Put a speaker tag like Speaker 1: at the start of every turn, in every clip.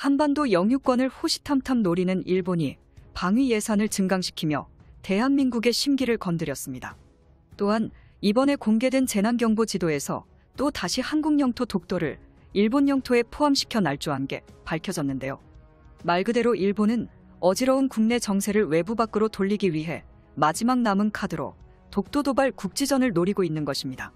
Speaker 1: 한반도 영유권을 호시탐탐 노리는 일본이 방위 예산을 증강시키며 대한민국의 심기를 건드렸습니다. 또한 이번에 공개된 재난경보 지도에서 또 다시 한국 영토 독도를 일본 영토에 포함시켜 날조한 게 밝혀졌는데요. 말 그대로 일본은 어지러운 국내 정세를 외부 밖으로 돌리기 위해 마지막 남은 카드로 독도 도발 국지전을 노리고 있는 것입니다.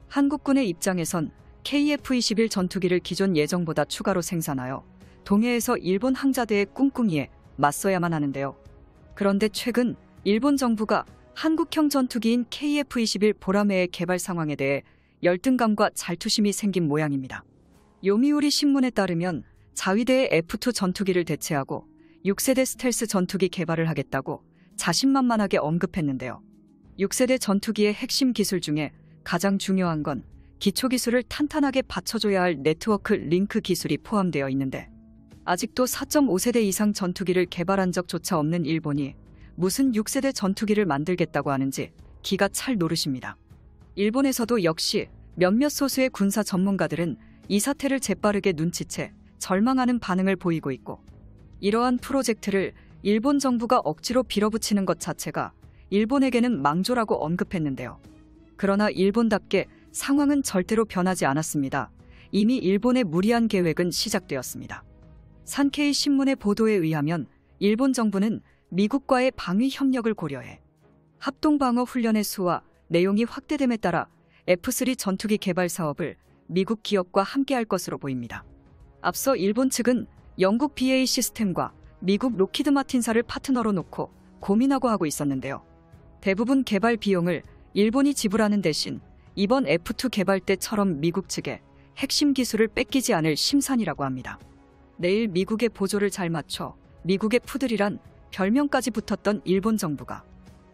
Speaker 1: 한국군의 입장에선 KF-21 전투기를 기존 예정보다 추가로 생산하여 동해에서 일본 항자대의 꿍꿍이에 맞서야만 하는데요. 그런데 최근 일본 정부가 한국형 전투기인 KF-21 보라매의 개발 상황에 대해 열등감과 잘투심이 생긴 모양입니다. 요미우리 신문에 따르면 자위대의 F2 전투기를 대체하고 6세대 스텔스 전투기 개발을 하겠다고 자신만만하게 언급했는데요. 6세대 전투기의 핵심 기술 중에 가장 중요한 건 기초기술을 탄탄하게 받쳐줘야 할 네트워크 링크 기술이 포함되어 있는데 아직도 4.5세대 이상 전투기를 개발한 적조차 없는 일본이 무슨 6세대 전투기를 만들겠다고 하는지 기가 찰 노릇입니다. 일본에서도 역시 몇몇 소수의 군사 전문가들은 이 사태를 재빠르게 눈치채 절망하는 반응을 보이고 있고 이러한 프로젝트를 일본 정부가 억지로 빌어붙이는 것 자체가 일본에게는 망조라고 언급했는데요. 그러나 일본답게 상황은 절대로 변하지 않았습니다. 이미 일본의 무리한 계획은 시작되었습니다. 산케이 신문의 보도에 의하면 일본 정부는 미국과의 방위 협력을 고려해 합동방어 훈련의 수와 내용이 확대됨에 따라 F3 전투기 개발 사업을 미국 기업과 함께할 것으로 보입니다. 앞서 일본 측은 영국 BAE 시스템과 미국 로키드 마틴사를 파트너로 놓고 고민하고 하고 있었는데요. 대부분 개발 비용을 일본이 지불하는 대신 이번 F2 개발 때처럼 미국 측에 핵심 기술을 뺏기지 않을 심산이라고 합니다. 내일 미국의 보조를 잘 맞춰 미국의 푸들이란 별명까지 붙었던 일본 정부가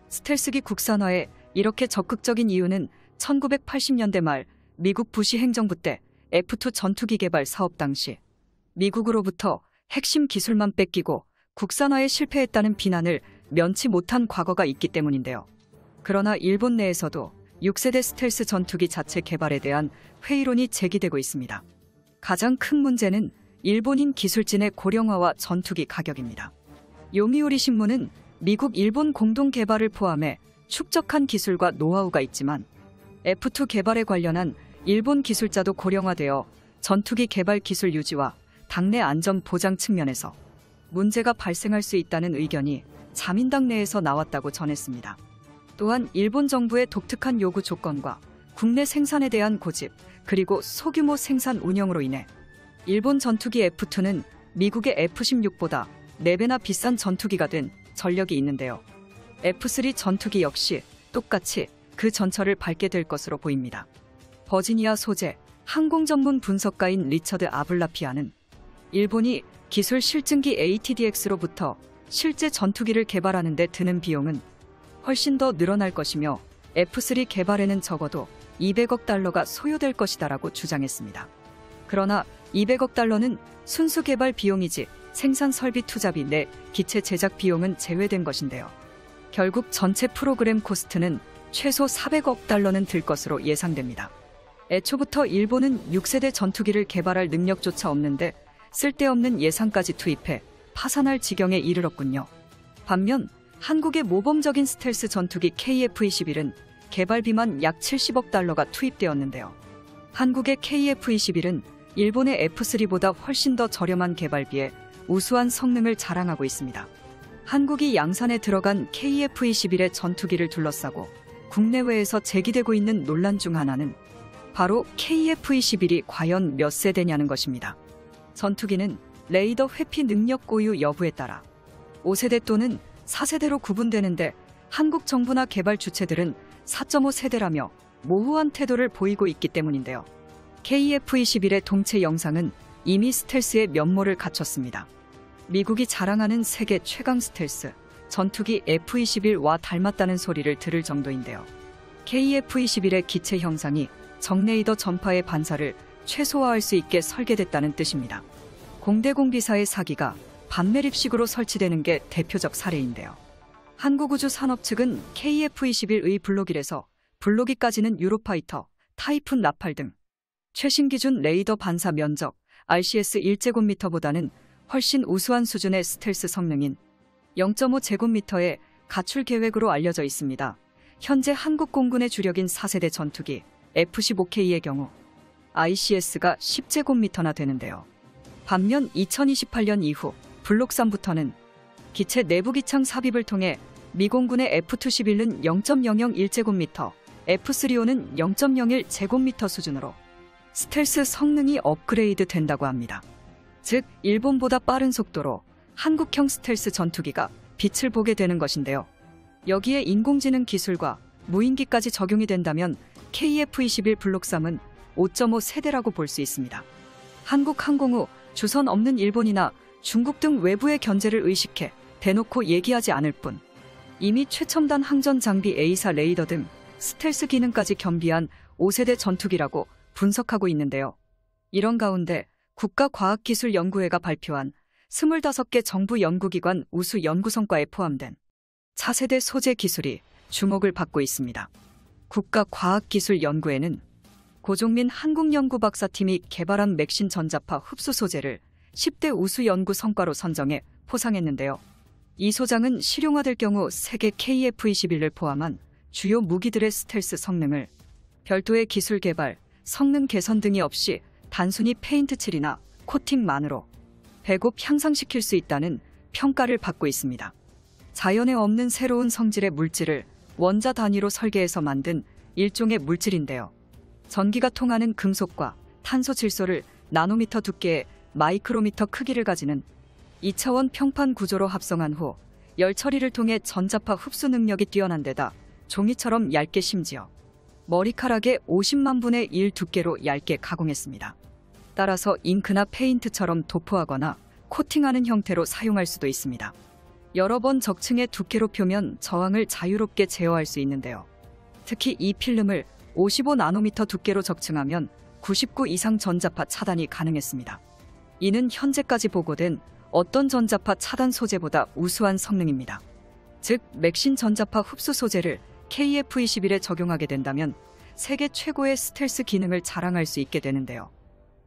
Speaker 1: 스텔스기 국산화에 이렇게 적극적인 이유는 1980년대 말 미국 부시 행정부 때 F2 전투기 개발 사업 당시 미국으로부터 핵심 기술만 뺏기고 국산화에 실패했다는 비난을 면치 못한 과거가 있기 때문인데요. 그러나 일본 내에서도 6세대 스텔스 전투기 자체 개발에 대한 회의론이 제기되고 있습니다. 가장 큰 문제는 일본인 기술진의 고령화와 전투기 가격입니다. 요미우리 신문은 미국 일본 공동 개발을 포함해 축적한 기술과 노하우가 있지만 F2 개발에 관련한 일본 기술자도 고령화되어 전투기 개발 기술 유지와 당내 안전 보장 측면에서 문제가 발생할 수 있다는 의견이 자민당 내에서 나왔다고 전했습니다. 또한 일본 정부의 독특한 요구 조건과 국내 생산에 대한 고집, 그리고 소규모 생산 운영으로 인해 일본 전투기 F2는 미국의 F-16보다 4배나 비싼 전투기가 된 전력이 있는데요. F3 전투기 역시 똑같이 그 전철을 밟게 될 것으로 보입니다. 버지니아 소재 항공 전문 분석가인 리처드 아블라피아는 일본이 기술 실증기 ATDX로부터 실제 전투기를 개발하는 데 드는 비용은 훨씬 더 늘어날 것이며 F3 개발에는 적어도 200억 달러가 소요될 것이다라고 주장했습니다. 그러나 200억 달러는 순수 개발 비용이지 생산 설비 투자비 내 기체 제작 비용은 제외된 것인데요. 결국 전체 프로그램 코스트는 최소 400억 달러는 들 것으로 예상됩니다. 애초부터 일본은 6세대 전투기를 개발할 능력조차 없는데 쓸데없는 예산까지 투입해 파산할 지경에 이르렀군요. 반면 한국의 모범적인 스텔스 전투기 KF-21은 개발비만 약 70억 달러가 투입되었는데요. 한국의 KF-21은 일본의 F3보다 훨씬 더 저렴한 개발비에 우수한 성능을 자랑하고 있습니다. 한국이 양산에 들어간 KF-21의 전투기를 둘러싸고 국내외에서 제기되고 있는 논란 중 하나는 바로 KF-21이 과연 몇 세대냐는 것입니다. 전투기는 레이더 회피 능력 고유 여부에 따라 5세대 또는 4세대로 구분되는데 한국 정부나 개발 주체들은 4.5세대라며 모호한 태도를 보이고 있기 때문인데요. KF-21의 동체 영상은 이미 스텔스의 면모를 갖췄습니다. 미국이 자랑하는 세계 최강 스텔스 전투기 F-21와 닮았다는 소리를 들을 정도인데요. KF-21의 기체 형상이 정레이더 전파의 반사를 최소화할 수 있게 설계됐다는 뜻입니다. 공대공비사의 사기가 반매립식으로 설치되는 게 대표적 사례인데요. 한국우주산업 측은 KF-21의 블록 1에서 블록 2까지는 유로파이터, 타이푼 라팔 등 최신 기준 레이더 반사 면적 RCS 1제곱미터보다는 훨씬 우수한 수준의 스텔스 성능인 0.5제곱미터의 가출 계획으로 알려져 있습니다. 현재 한국 공군의 주력인 4세대 전투기 F-15K의 경우 ICS가 10제곱미터나 되는데요. 반면 2028년 이후 블록 3부터는 기체 내부 기창 삽입을 통해 미 공군의 F-21은 0.001제곱미터, F-35는 0.01제곱미터 수준으로 스텔스 성능이 업그레이드 된다고 합니다. 즉, 일본보다 빠른 속도로 한국형 스텔스 전투기가 빛을 보게 되는 것인데요. 여기에 인공지능 기술과 무인기까지 적용이 된다면 KF-21 블록 3은 5.5세대라고 볼 수 있습니다. 한국 항공 후 주선 없는 일본이나 중국 등 외부의 견제를 의식해 대놓고 얘기하지 않을 뿐 이미 최첨단 항전 장비 A사 레이더 등 스텔스 기능까지 겸비한 5세대 전투기라고 분석하고 있는데요. 이런 가운데 국가과학기술연구회가 발표한 25개 정부 연구기관 우수 연구 성과에 포함된 차세대 소재 기술이 주목을 받고 있습니다. 국가과학기술연구회는 고종민 한국연구박사팀이 개발한 맥신 전자파 흡수 소재를 10대 우수 연구 성과로 선정해 포상했는데요. 이 소장은 실용화될 경우 세계 KF-21을 포함한 주요 무기들의 스텔스 성능을 별도의 기술 개발, 성능 개선 등이 없이 단순히 페인트 칠이나 코팅만으로 배곱 향상시킬 수 있다는 평가를 받고 있습니다. 자연에 없는 새로운 성질의 물질을 원자 단위로 설계해서 만든 일종의 물질인데요. 전기가 통하는 금속과 탄소 질소를 나노미터 두께의 마이크로미터 크기를 가지는 2차원 평판 구조로 합성한 후 열 처리를 통해 전자파 흡수 능력이 뛰어난 데다 종이처럼 얇게 심지어 머리카락의 50만 분의 1 두께로 얇게 가공했습니다. 따라서 잉크나 페인트처럼 도포하거나 코팅하는 형태로 사용할 수도 있습니다. 여러 번 적층의 두께로 표면 저항을 자유롭게 제어할 수 있는데요. 특히 이 필름을 55나노미터 두께로 적층하면 99 이상 전자파 차단이 가능했습니다. 이는 현재까지 보고된 어떤 전자파 차단 소재보다 우수한 성능입니다. 즉, 맥신 전자파 흡수 소재를 KF-21에 적용하게 된다면 세계 최고의 스텔스 기능을 자랑할 수 있게 되는데요.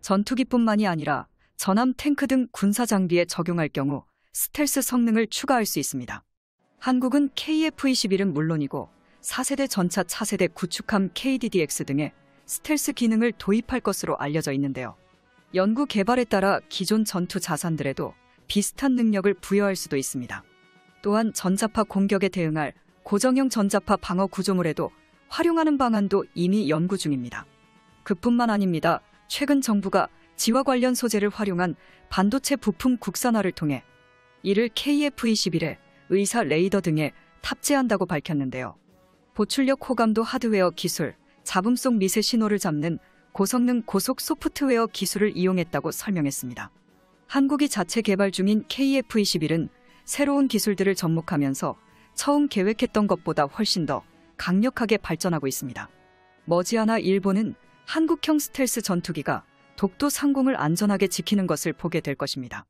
Speaker 1: 전투기뿐만이 아니라 전함 탱크 등 군사 장비에 적용할 경우 스텔스 성능을 추가할 수 있습니다. 한국은 KF-21은 물론이고 4세대 전차 차세대 구축함 KDDX 등의 스텔스 기능을 도입할 것으로 알려져 있는데요. 연구 개발에 따라 기존 전투 자산들에도 비슷한 능력을 부여할 수도 있습니다. 또한 전자파 공격에 대응할 고정형 전자파 방어 구조물에도 활용하는 방안도 이미 연구 중입니다. 그뿐만 아닙니다. 최근 정부가 지화 관련 소재를 활용한 반도체 부품 국산화를 통해 이를 KF-21에 의사 레이더 등에 탑재한다고 밝혔는데요. 보출력 호감도 하드웨어 기술, 잡음 속 미세 신호를 잡는 고성능 고속 소프트웨어 기술을 이용했다고 설명했습니다. 한국이 자체 개발 중인 KF-21은 새로운 기술들을 접목하면서 처음 계획했던 것보다 훨씬 더 강력하게 발전하고 있습니다. 머지않아 일본은 한국형 스텔스 전투기가 독도 상공을 안전하게 지키는 것을 보게 될 것입니다.